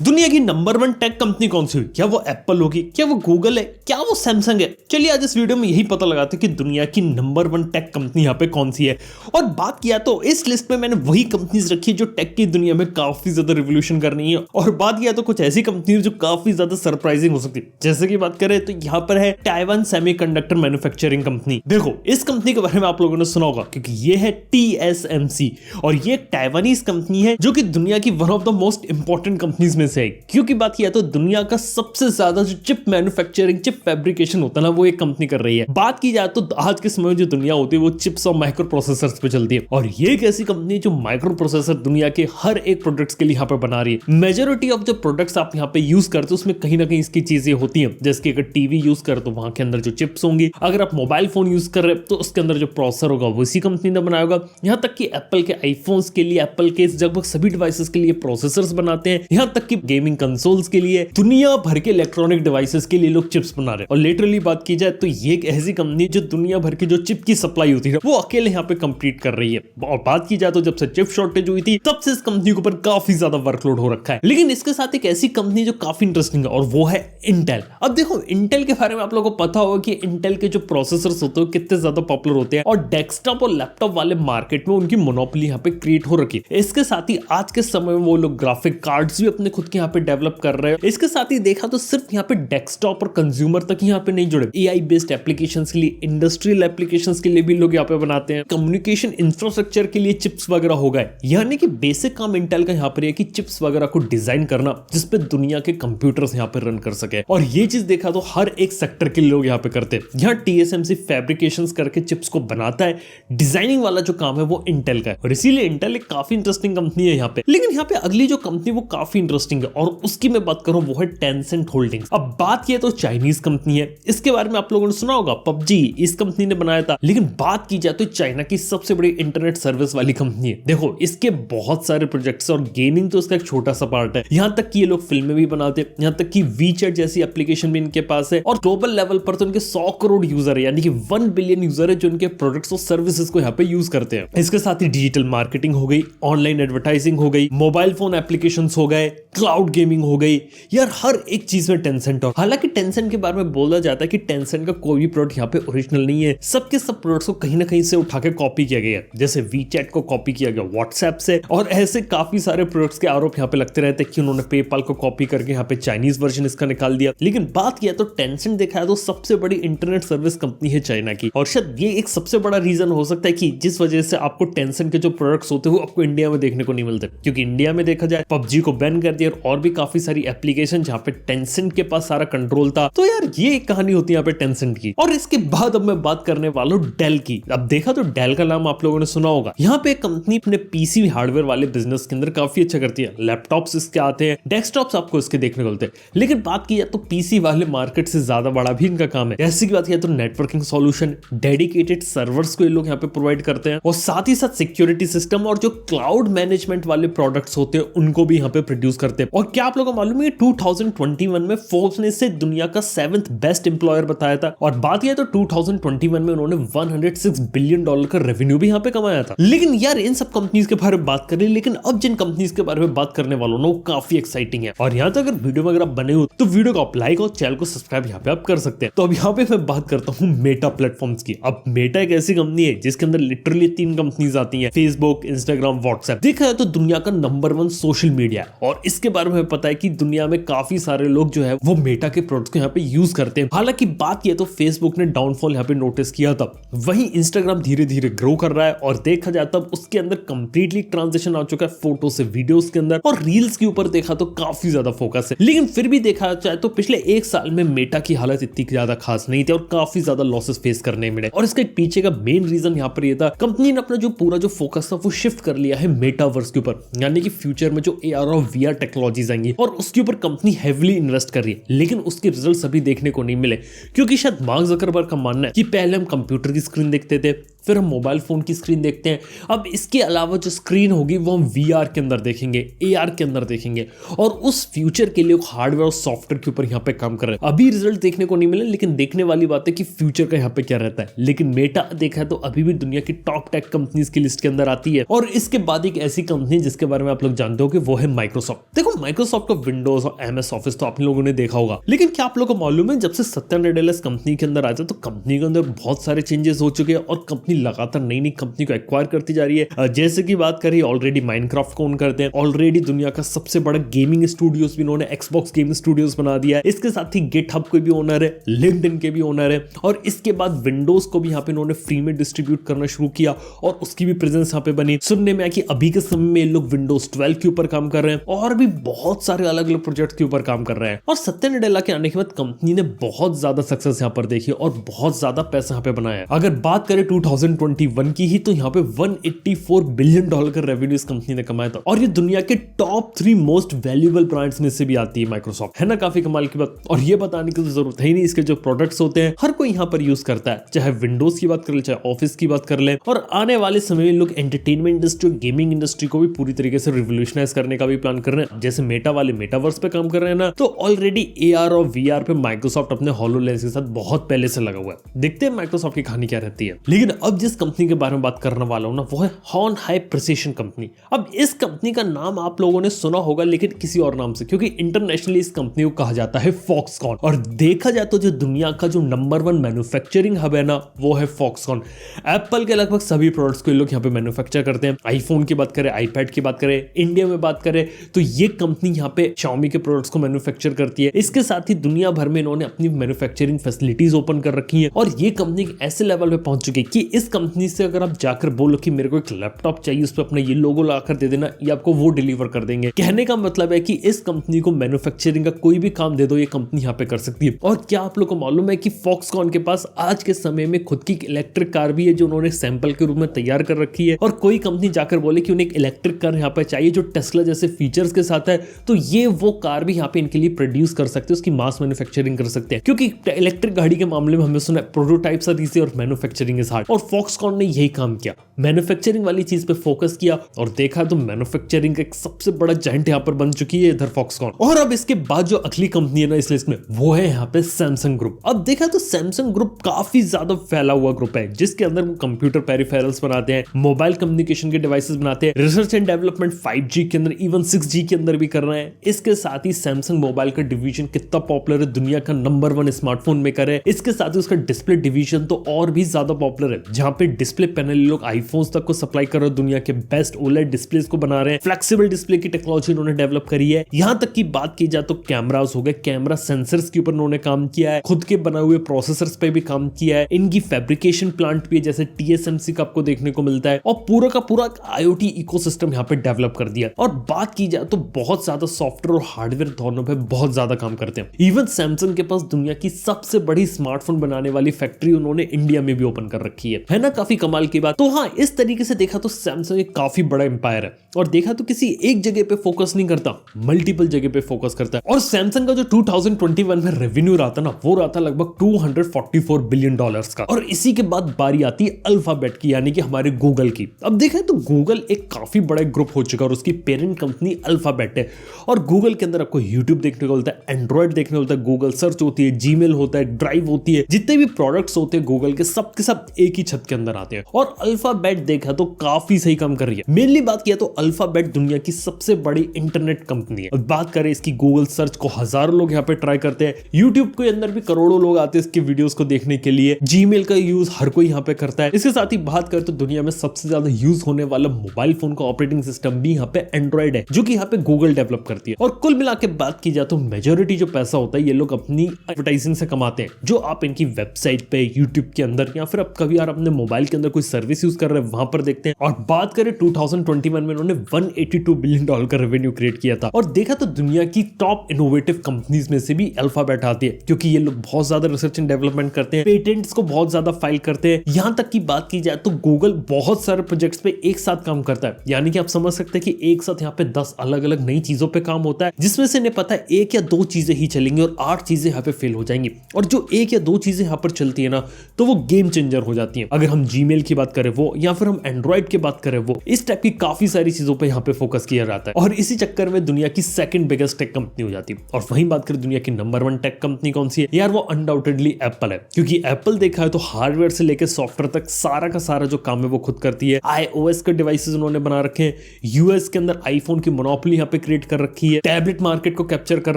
दुनिया की number 1 tech company कौन सी हुई? क्या वो एप्पल होगी? क्या वो गूगल है? क्या वो सैमसंग है? चलिए आज इस वीडियो में यही पता लगाते हैं कि दुनिया की नंबर 1 टेक कंपनी यहाँ पे कौन सी है। और बात किया तो इस लिस्ट में मैंने वही कंपनीज रखी है जो टेक की दुनिया में काफी ज्यादा रिवोल्यूशन कर रही है, और बात किया तो कुछ ऐसी कंपनी जो काफी ज्यादा सरप्राइजिंग हो सकती है। जैसे कि बात करें तो यहाँ पर है ताइवान सेमीकंडक्टर मैन्युफैक्चरिंग कंपनी। देखो इस कंपनी के बारे में आप लोगों ने सुना होगा क्योंकि ये है TSMC, और ये एक ताइवानीज कंपनी है जो कि दुनिया की one of the most important companies में से है। क्योंकि बात किया तो दुनिया का सबसे ज्यादा जो चिप मैन्युफैक्चरिंग, चिप फैब्रिकेशन होता है ना, वो एक कंपनी कर रही है। बात की जाए तो आज के समय में जो दुनिया होती है वो चिप्स और माइक्रो प्रोसेसर्स पे चलती है, और ये एक ऐसी कंपनी जो माइक्रो प्रोसेसर दुनिया के हर एक प्रोडक्ट्स के लिए यहाँ पे बना रही है। मेजोरिटी ऑफ जो प्रोडक्ट्स आप यहाँ पे यूज करते हो उसमें कहीं ना कहीं इसकी चीजें होती हैं। जैसे कि अगर टीवी यूज कर तो वहां के अंदर जो चिप्स होंगी, अगर आप मोबाइल फोन यूज कर रहे तो उसके अंदर जो प्रोसेसर होगा वो इसी कंपनी ने बनाया होगा। यहाँ तक कि एप्पल के आईफोन्स के लिए, एप्पल के लगभग सभी डिवाइसेस के लिए प्रोसेसर्स बनाते हैं। यहाँ तक कि गेमिंग कंसोल्स के लिए, दुनिया भर के इलेक्ट्रॉनिक डिवाइसेस के लिए लोग चिप्स बना रहे हैं। और लिटरली बात की जाए तो ये एक ऐसी कंपनी जो दुनिया भर की जो चिप की सप्लाई होती है वो अकेले यहाँ पे कंप्लीट कर रही है। और बात की जाए तो जब से चिप शॉर्टेज हुई थी तब से इस कंपनी के ऊपर काफी ज्यादा वर्कलोड हो रखा है। लेकिन इसके साथ एक ऐसी कंपनी जो काफी इंटरेस्टिंग है और वो है इंटेल। अब देखो इंटेल के बारे में आप लोगों को पता होगा कि इंटेल के जो प्रोसेसर्स होते हैं कितने ज्यादा पॉपुलर होते हैं, और डेस्कटॉप और लैपटॉप वाले मार्केट में उनकी मोनोपोली यहाँ पे क्रिएट हो रखी है। इसके साथ ही आज के समय में वो लोग ग्राफिक कार्ड्स भी अपने खुद के यहाँ पे डेवलप कर रहे हैं। इसके साथ ही देखा तो सिर्फ यहाँ पे डेस्कटॉप और कंज्यूमर तक यहाँ पे नहीं जुड़े, एआई बेस्ड एप्लीकेशंस के लिए, इंडस्ट्रियल एप्लीकेशंस के लिए भी लोग यहाँ पे बनाते हैं। कम्युनिकेशन इंफ्रास्ट्रक्चर के लिए चिप्स वगैरह हो गए। यानी कि बेसिक काम इंटेल का यहाँ पर है कि चिप्स वगैरह को डिजाइन करना जिसपे दुनिया के कंप्यूटर्स यहाँ पे रन कर सके। और ये चीज देखा तो हर एक सेक्टर के लोग यहाँ पे करते हैं। यहाँ TSMC फैब्रिकेशंस करके चिप्स को बनाता है, डिजाइनिंग वाला जो काम है वो इंटेल का है, और इसीलिए इंटेल एक काफी इंटरेस्टिंग कंपनी है यहाँ पे। लेकिन यहाँ पे अगली जो कंपनी वो काफी इंटरेस्टिंग है, और उसकी मैं बात करूं वो है टेंसेंट होल्डिंग्स। अब बात किया तो चाइनीज कंपनी है, इसके बारे में आप लोगों ने सुना होगा, पबजी इस कंपनी ने बनाया था। लेकिन बात की जाए तो चाइना की सबसे बड़ी इंटरनेट सर्विस वाली कंपनी है। देखो इसके बहुत सारे प्रोजेक्ट्स, और गेमिंग तो इसका एक छोटा सा पार्ट है। यहाँ तक कि ये लोग फिल्में भी बनाते हैं, यहाँ तक कि वीचैट जैसी एप्लीकेशन भी इनके पास है, और ग्लोबल लेवल पर तो इनके 100 करोड़ यूजर है, यानी कि 1 बिलियन यूजर है जो इनके प्रोडक्ट्स और सर्विसेज को यहाँ पे यूज करते हैं। इसके साथ ही डिजिटल मार्केटिंग हो गई, ऑनलाइन एडवर्टाइजिंग हो गई, मोबाइल फोन एप्लीकेशंस हो गए, क्लाउड गेमिंग हो गई, यार हर एक चीज में टेंसेंट हो। हालांकि टेंसेंट के बारे में बोला जाता है कि टेंसेंट का कोई भी प्रोडक्ट यहाँ पे ओरिजिनल नहीं है, सबके सब प्रोडक्ट्स को कहीं ना कहीं से उठा के कॉपी किया गया है। जैसे वीचैट को कॉपी किया गया व्हाट्सएप से, और ऐसे काफी सारे प्रोडक्ट्स के आरोप यहाँ पे लगते रहते हैं कि उन्होंने पेपाल को कॉपी करके यहाँ पे चाइनीज वर्जन इसका निकाल दिया। लेकिन बात किया तो टेंसेंट देखा है तो सबसे बड़ी इंटरनेट सर्विस कंपनी है चाइना की, और शायद ये एक सबसे बड़ा रीजन हो सकता है कि जिस वजह से आपको टेंसेंट के जो प्रोडक्ट्स होते हैं वो आपको इंडिया में देखने को नहीं मिलते। क्योंकि इंडिया में देखा जाए पबजी को बैन कर दिया, और भी काफी सारी एप्लीकेशन जहाँ पे टेंसेंट के पास सारा कंट्रोल था। तो यार ये एक कहानी होती है यहाँ पे टेंसेंट की। और इसके बाद अब मैं बात करने वाला हूँ डेल की। अब देखा तो डेल का नाम आप लोगों ने सुना होगा। यहाँ पे कंपनी अपने पीसी हार्डवेयर वाले बिजनेस के अंदर काफी अच्छा करती है। लैपटॉप्स इसके आते हैं, डेस्कटॉप्स आपको इसके देखने को मिलते हैं। लेकिन बात की जाए तो पीसी वाले मार्केट से ज्यादा बड़ा भी इनका काम है। जैसे की बात किया तो नेटवर्किंग सॉल्यूशन, डेडिकेटेड सर्वर्स को ये लोग यहाँ पे प्रोवाइड करते हैं, और साथ ही साथ सिक्योरिटी सिस्टम और जो क्लाउड मैनेजमेंट वाले प्रोडक्ट्स होते हैं उनको भी यहाँ पे प्रोड्यूस करते हैं। और क्या आप लोगों को मालूम है 2021 में फोर्ब्स ने इसे दुनिया का 7th बेस्ट एम्प्लॉयर बताया था। और बात किया तो 2021 में उन्होंने $106 बिलियन का रेवेन्यू भी यहाँ पे कमाया था। लेकिन यार इन सब कंपनीज के बारे में बात करें, लेकिन अब जिन कंपनीज के बारे में बात करने वालों ना वो काफी एक्साइटिंग है। और यहाँ तक अगर वीडियो वगैरह बने हो तो वीडियो को आप लाइक और चैनल को सब्सक्राइब यहाँ पे आप कर सकते हैं। तो अब यहाँ पे मैं बात करता हूँ मेटा प्लेटफॉर्म्स की। अब मेटा एक ऐसी कंपनी है जिसके अंदर लिटरली 3 कंपनीज आती हैं, फेसबुक, इंस्टाग्राम, व्हाट्सएप। देखा है तो दुनिया का नंबर 1 सोशल मीडिया, और इसके बारे में पता है कि दुनिया में काफी सारे लोग जो है वो मेटा के प्रोडक्ट्स को यहाँ पे यूज करते हैं। हालांकि बात किया तो फेसबुक ने डाउनफॉल यहाँ पे नोटिस किया था, वहीं इंस्टाग्राम धीरे धीरे ग्रो कर रहा है, और देखा जाए तब उसके अंदर कंप्लीटली ट्रांजिशन आ चुका है फोटो से वीडियोस के अंदर, और रील्स के ऊपर देखा तो काफी ज्यादा फोकस है। लेकिन फिर भी देखा जाए तो पिछले 1 साल में मेटा की हालत इतनी ज्यादा खास नहीं थी, और काफी ज्यादा लॉसेस फेस करने मिले। और इसके पीछे का मेन रीजन यहाँ पर यह था, कंपनी ने अपना जो पूरा जो फोकस था वो शिफ्ट कर लिया है मेटावर्स के ऊपर, यानी कि फ्यूचर में जो AR और VR टेक्नोलॉजीज आएंगी, और उसके ऊपर कंपनी हेवीली इन्वेस्ट कर रही है। लेकिन उसके रिजल्ट्स अभी देखने को नहीं मिले, क्योंकि शायद मार्क ज़करबर्ग का मानना है कि पहले हम कंप्यूटर की स्क्रीन देखते थे, फिर हम मोबाइल फोन की स्क्रीन देखते हैं। अब इसके अलावा जो स्क्रीन होगी वो हम VR के अंदर देखेंगे, AR के अंदर देखेंगे, और उस फ्यूचर के लिए हार्डवेयर और सॉफ्टवेयर के ऊपर यहाँ पे काम कर रहे हैं। अभी रिजल्ट देखने को नहीं मिले, लेकिन देखने वाली बात है कि फ्यूचर का यहाँ पे क्या रहता है। लेकिन मेटा देखा है तो अभी भी दुनिया की टॉप टेक कंपनीज की लिस्ट के अंदर आती है। और इसके बाद एक ऐसी कंपनी जिसके बारे में आप लोग जानते हो कि वो है माइक्रोसॉफ्ट। देखो, माइक्रोसॉफ्ट का विंडोज और MS ऑफिस तो आप लोगों ने देखा होगा, लेकिन क्या आप लोगों को मालूम है जब से सत्या नडेला इस कंपनी के अंदर आया तो कंपनी के अंदर बहुत सारे चेंजेस हो चुके हैं और कंपनी लगातार नई नई कंपनी को एक्वायर करती जा रही है। जैसे कि बात करें, ऑलरेडी माइनक्राफ्ट को ओन करते हैं, ऑलरेडी दुनिया का सबसे बड़ा गेमिंग स्टूडियोज भी इन्होंने एक्सबॉक्स गेमिंग स्टूडियोज बना दिया है। इसके साथ ही गिटहब के भी ओनर है, लिंक्डइन के भी ओनर है, और इसके बाद विंडोज को भी यहाँ पे इन्होंने फ्री में डिस्ट्रीब्यूट करना शुरू किया और उसकी भी प्रेजेंस यहाँ पे बनी। सुनने में आया कि अभी के समय में लोग विंडोज 12 के ऊपर काम कर रहे हैं और भी बहुत सारे अलग अलग प्रोजेक्ट के ऊपर काम कर रहे हैं। और सत्या नडेला के आने के बाद कंपनी ने बहुत ज्यादा सक्सेस यहाँ पर देखी और बहुत ज्यादा पैसा यहाँ पे बनाया। अगर बात करें 2021 की ही, तो यहाँ पे $184 बिलियन का रेवेन्यू इस कंपनी ने कमाया था, और ये दुनिया के टॉप 3 मोस्ट वैल्यूएबल ब्रांड्स में से भी आती है माइक्रोसॉफ्ट। है ना काफी कमाल की बात। और ये बताने की तो जरूरत है ही नहीं, इसके जो प्रोडक्ट्स होते हैं हर कोई यहाँ पर यूज करता है, चाहे विंडोज की बात कर ले, चाहे ऑफिस की बात कर ले। और आने वाले समय में लोग एंटरटेनमेंट इंडस्ट्री और गेमिंग इंडस्ट्री को भी पूरी तरीके से रिवोल्यूशनाइज करने का भी प्लान कर रहे हैं। जैसे मेटा वाले मेटावर्स पे काम कर रहे हैं ना, तो ऑलरेडी AR और VR पे माइक्रोसॉफ्ट अपने HoloLens के साथ बहुत पहले से लगा हुआ है। देखते हैं माइक्रोसॉफ्ट की कहानी क्या रहती है। लेकिन अब जिस कंपनी के बारे में बात करने वाला हूं ना, वो है हॉन हाई प्रिसिशन कंपनी। अब इस कंपनी का नाम आप लोगों ने सुना होगा, लेकिन किसी और नाम से, क्योंकि इंटरनेशनली इस कंपनी को कहा जाता है फॉक्सकॉन। और देखा जाए तो जो दुनिया का जो नंबर 1 मैन्युफैक्चरिंग हब है ना, वो है फॉक्सकॉन। एप्पल के लगभग सभी प्रोडक्ट्स को ये लोग यहाँ पे मैन्युफैक्चर करते हैं। आईफोन की बात करें, आईपैड की बात करें, इंडिया में बात करें तो ये कंपनी यहाँ पे Xiaomi के प्रोडक्ट्स को मैन्युफैक्चर करती है। इसके साथ ही दुनिया भर में इन्होंने अपनी मैन्युफैक्चरिंग फैसिलिटीज ओपन कर रखी है, और ये कंपनी ऐसे लेवल पे पहुंच चुकी है कि इस कंपनी से अगर आप जाकर बोलो कि मेरे को एक लैपटॉप चाहिए, उस पर अपना ये लोगो लाकर दे देना, ये आपको वो डिलीवर कर देंगे। कहने का मतलब है कि इस कंपनी को मैन्युफैक्चरिंग का कोई भी काम दे दो, ये कंपनी यहाँ पे कर सकती है। और क्या आप लोग को मालूम है कि फॉक्सकॉन के पास आज के समय में खुद की इलेक्ट्रिक कार भी है, जो उन्होंने सैंपल के रूप में तैयार कर रखी है। और कोई कंपनी जाकर बोले कि उन्हें एक इलेक्ट्रिक कार यहाँ पे चाहिए जो टेस्ला जैसे फीचर्स के साथ है, तो ये वो कार भी यहाँ पे इनके लिए प्रोड्यूस कर सकते हैं, उसकी मास मैन्युफैक्चरिंग कर सकते हैं। क्योंकि इलेक्ट्रिक गाड़ी के मामले में हमने सुना प्रोटोटाइप्स आर इजी और मैन्युफैक्चरिंग इज हार्ड, और फॉक्सकॉन ने यही काम किया, मैन्युफैक्चरिंग वाली चीज पे फोकस किया, और देखा तो मैन्युफैक्चरिंग का एक सबसे बड़ा जायंट यहाँ पर बन चुकी है इधर फॉक्सकॉन। और अब इसके बाद जो अगली कंपनी है ना इस लिस्ट में, वो है यहाँ पे सैमसंग ग्रुप। अब देखा तो सैमसंग ग्रुप काफी ज्यादा फैला हुआ ग्रुप है, जिसके अंदर वो कंप्यूटर पेरिफेरल्स बनाते हैं, मोबाइल कम्युनिकेशन के डिवाइसेस बनाते हैं, रिसर्च एंड डेवलपमेंट 5G के अंदर, इवन 6G के अंदर भी कर रहे हैं। इसके साथ ही सैमसंग मोबाइल का डिवीजन कितना पॉपुलर है, दुनिया का नंबर 1 स्मार्टफोन मेकर है। इसके साथ ही उसका डिस्प्ले डिवीजन तो और भी ज्यादा पॉपुलर है, जहां पे डिस्प्ले पैनल लोग आईफोन्स तक को सप्लाई कर रहे हैं, दुनिया के बेस्ट OLED डिस्प्लेस को बना रहे हैं, फ्लेक्सिबल डिस्प्ले की टेक्नोलॉजी उन्होंने डेवलप करी है। यहां तक की बात की जाए तो कैमरास हो गए, कैमरा सेंसर्स के ऊपर उन्होंने काम किया है, खुद के बनाए हुए प्रोसेसर्स पे भी काम किया है, इनकी फैब्रिकेशन प्लांट भी है जैसे TSMC का आपको देखने को मिलता है, और पूरा का पूरा IoT इकोसिस्टम यहाँ पे डेवलप कर दिया। और बात की जाए तो बहुत ज्यादा सॉफ्टवेयर और हार्डवेयर दोनों पे बहुत ज्यादा काम करते हैं। इवन सैमसंग के पास दुनिया की सबसे बड़ी स्मार्टफोन बनाने वाली फैक्ट्री उन्होंने इंडिया में भी ओपन कर रखी है ना काफी कमाल की बात। तो हाँ, इस तरीके से देखा तो सैमसंग एक काफी बड़ा एम्पायर है, और देखा तो किसी एक जगह पे फोकस नहीं करता, मल्टीपल जगह पे फोकस करता है। और सैमसंग का जो 2021 में रेवेन्यू रहा था ना, वो रहा था लगभग $244 बिलियन का। और इसी के बाद बारी आती है अल्फाबेट की, यानी कि हमारे गूगल की। अब देखा तो गूगल एक काफी बड़ा ग्रुप हो चुका है, और उसकी पेरेंट कंपनी अल्फाबेट है। और गूगल के अंदर आपको यूट्यूब देखने को मिलता है, एंड्रॉइड देखने को मिलता है, गूगल सर्च होती है, जीमेल होता है, ड्राइव होती है, जितने भी प्रोडक्ट्स होते हैं गूगल के सब एक ही छत के अंदर आते हैं। और अल्फाबेट देखा तो काफी सही काम कर रही है। मेनली बात किया तो अल्फाबेट दुनिया की सबसे बड़ी इंटरनेट कंपनी है। बात करें इसकी गूगल सर्च को हजारों लोग यहाँ पे ट्राई करते हैं, यूट्यूब के अंदर भी करोड़ों लोग आते हैं इसके वीडियोस को देखने के लिए, जीमेल का यूज हर कोई यहाँ पे करता है। इसके साथ ही बात करें तो दुनिया में सबसे ज्यादा यूज होने वाला मोबाइल फोन का ऑपरेटिंग सिस्टम भी यहाँ पे एंड्रॉइड है, जो कि यहाँ पे गूगल डेवलप करती है। और कुल मिला के बात की जाए तो मेजोरिटी जो पैसा होता है ये लोग अपनी एडवर्टाइजिंग से कमाते हैं, जो आप इनकी वेबसाइट पे, यूट्यूब के अंदर, या फिर आप कभी यार अपने मोबाइल के अंदर कोई सर्विस यूज कर रहे हैं वहां पर देखते हैं। और बात करें 2021 में उन्होंने $182 बिलियन का रेवेन्यू क्रिएट किया था। और देखा तो दुनिया की टॉप इनोवेटिव कंपनीज में से भी अल्फाबेट आती है, क्योंकि ये लोग बहुत ज्यादा रिसर्च एंड डेवलपमेंट करते हैं, पेटेंट्स को बहुत ज्यादा फाइल करते हैं। यहां तक की बात की जाए तो गूगल बहुत सारे प्रोजेक्ट्स पे एक साथ काम करता है, यानी कि आप समझ सकते हैं कि एक साथ यहाँ पे 10 अलग अलग नई चीजों पे काम होता है, जिसमें से इन्हें पता है 1 या 2 चीजें ही चलेंगी और 8 चीजें यहाँ पे फेल हो जाएंगी। और जो 1 या 2 चीजें यहाँ पर चलती है ना, तो वो गेम चेंजर हो जाती है। अगर हम जीमेल की बात करें वो, या फिर हम एंड्रॉइड की बात करें वो, इस टाइप की काफी सारी चीजों पे यहाँ पे फोकस किया जाता है और इसी चक्कर में दुनिया की सेकंड बिगेस्ट टेक कंपनी हो जाती है। और वहीं बात करें दुनिया की नंबर 1 टेक कंपनी कौन सी है यार, वो अनडाउटेडली एप्पल है। क्योंकि एप्पल देखा है तो हार्डवेयर से लेकर सॉफ्टवेयर तक सारा का सारा जो काम है वो खुद करती है। iOS के डिवाइसेस उन्होंने बना रखे हैं, यूएस के अंदर आईफोन की मोनोपोली यहाँ पे क्रिएट कर रखी है, टैबलेट मार्केट को कैप्चर कर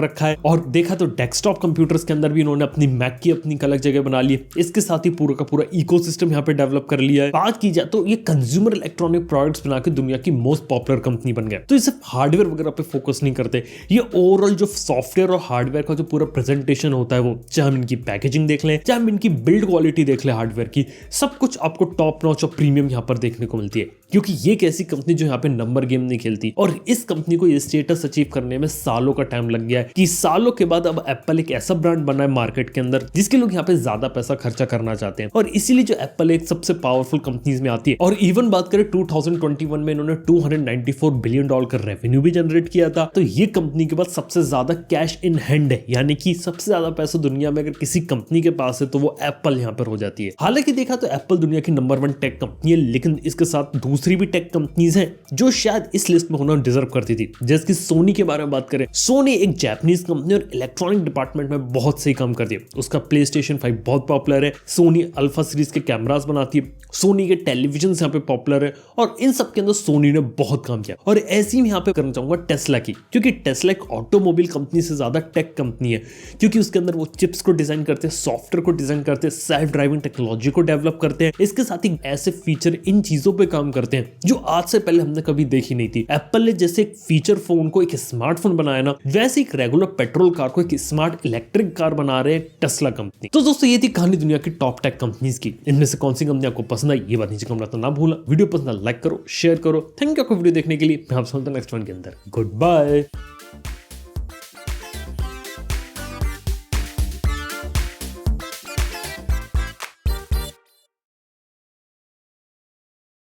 रखा है, और देखा तो डेस्कटॉप कंप्यूटर्स के अंदर भी इन्होंने अपनी मैक की अपनी अलग जगह बना ली है। इसके साथ ही पूरा का पूरा इकोसिस्टम यहाँ पे डेवलप कर लिया है। बात की जाए तो ये कंज्यूमर इलेक्ट्रॉनिक प्रोडक्ट्स बना के दुनिया की मोस्ट पॉपुलर कंपनी बन गया। तो ये सिर्फ हार्डवेयर वगैरह पे फोकस नहीं करते, ये ओवरऑल जो सॉफ्टवेयर और हार्डवेयर का जो पूरा प्रेजेंटेशन होता है वो, चाहे हम इनकी पैकेजिंग देख लें, चाहे हम इनकी बिल्ड क्वालिटी देख लें हार्डवेयर की, सब कुछ आपको टॉप नॉच और प्रीमियम यहाँ पर देखने को मिलती है। क्योंकि ये एक ऐसी कंपनी जो यहाँ पे नंबर गेम नहीं खेलती, और इस कंपनी को ये स्टेटस अचीव करने में सालों का टाइम लग गया है कि सालों के बाद अब एप्पल एक ऐसा ब्रांड बना है मार्केट के अंदर जिसके लोग यहाँ पे ज्यादा पैसा खर्चा करना चाहते हैं, और इसीलिए जो एप्पल एक सबसे पावरफुल कंपनीज में आती है। और इवन बात करें 2021 में इन्होंने $294 बिलियन का रेवेन्यू भी जनरेट किया था। तो ये कंपनी के बाद सबसे ज्यादा कैश इन हैंड है, यानी कि सबसे ज्यादा पैसा दुनिया में अगर किसी कंपनी के पास है तो वो एप्पल यहाँ पर हो जाती है। हालांकि देखा तो एप्पल दुनिया की नंबर 1 टेक कंपनी है, लेकिन इसके साथ दूसरी भी टेक कंपनीज हैं जो शायद इस लिस्ट में होना डिजर्व करती थी। जैसे कि सोनी के बारे में बात करें, सोनी एक जापानीज कंपनी और इलेक्ट्रॉनिक डिपार्टमेंट में बहुत सही काम करती है। उसका PlayStation 5 बहुत पॉपुलर है, सोनी अल्फा सीरीज के कैमरास बनाती है, सोनी के टेलीविजन यहाँ पे पॉपुलर है, और इन सब के अंदर सोनी ने बहुत काम किया। और ऐसी में यहाँ पे करना चाहूंगा टेस्ला की, क्योंकि टेस्ला एक ऑटोमोबाइल कंपनी से ज्यादा टेक कंपनी है, क्योंकि उसके अंदर वो चिप्स को डिजाइन करते हैं, सॉफ्टवेयर को डिजाइन करते हैं, सेल्फ ड्राइविंग टेक्नोलॉजी को डेवलप करते हैं, इसके साथ ही ऐसे फीचर इन चीजों पे काम करते हैं जो आज से पहले हमने कभी देखी नहीं थी। एप्पल ने जैसे एक फीचर फोन को एक स्मार्टफोन बनाया ना, वैसे एक रेगुलर पेट्रोल कार को एक स्मार्ट इलेक्ट्रिक कार बना रहे हैं टेस्ला कंपनी। तो दोस्तों ये थी कहानी दुनिया की टॉप टेक कंपनीज की। इनमें से कौन सी कंपनी आपको पसंद आई ये बात नीचे कमेंट करना ना भूलना। वीडियो पसंद है लाइक करो, शेयर करो। थैंक यू आपको वीडियो देखने के लिए। मैं आपसे मिलता हूं नेक्स्ट वन के अंदर। Good bye.